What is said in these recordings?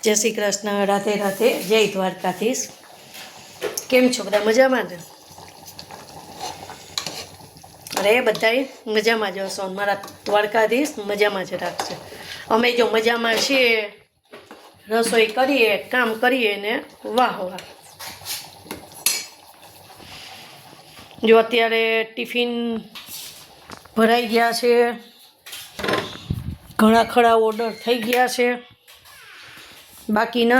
जय श्री कृष्ण। राधे राधे। जय द्वारकाधीश। केम छो बधा मजामां ने? अरे बधाई मजामां ज हशो। मारा द्वारकाधीश मजामां ज राखजे। अमे जो मजामां छीए, रसोई करीए, काम करीए ने वाह वाह। जो अत्यारे टिफिन भराई गया छे, घणा खरा ऑर्डर थई गया छे, बाकीना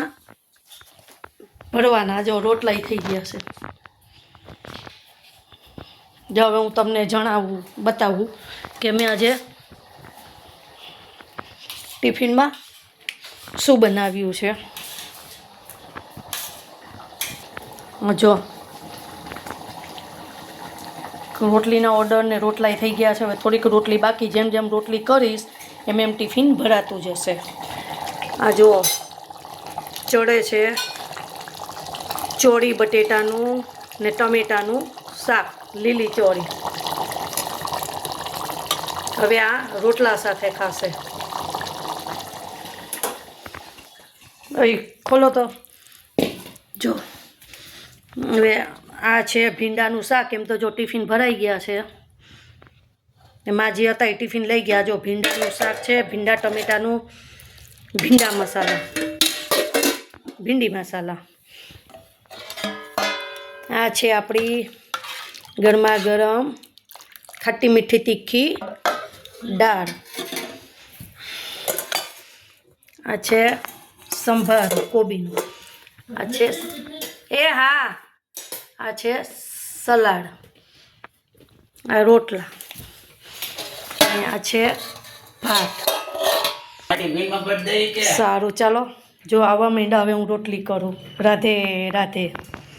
भरवाना। जो रोटलाई थई गया छे। जो हवे हूँ तमने जणावुं बतावुं के मैं आजे टिफिन में शुं बनाव्युं छे। जो रोटलीना ऑर्डर ने रोटलाई थई गया छे। हवे थोड़ीक रोटली बाकी, जेम जेम रोटली करीश एम एम टिफिन भरातुं जशे। आ जो चढ़े छे ચોળી બટેટાનું ને ટમેટાનું શાક, લીલી ચોળી। હવે આ રોટલા સાથે ખાશે। ખોલો તો જો હવે આ છે ભીંડાનું શાક। એમ તો જો ટિફિન ભરાઈ ગયા છે, માજી હતા એ ટિફિન લઈ ગયા। જો ભીંડાનું શાક છે, ભીંડા ટમેટાનું ભીંડા મસાલા, ભીંડી મસાલા। आ छे आपणी गरमा गरम खट्टी मीठी तीखी दाळ। आ छे संभार कोबीनुं। आ छे हाँ, आ छे सलाड। आ रोटला। आ छे भात। सारूं, चालो जो आवा માંડ્યા। हवे हूँ रोटली करूँ। राधे राधे।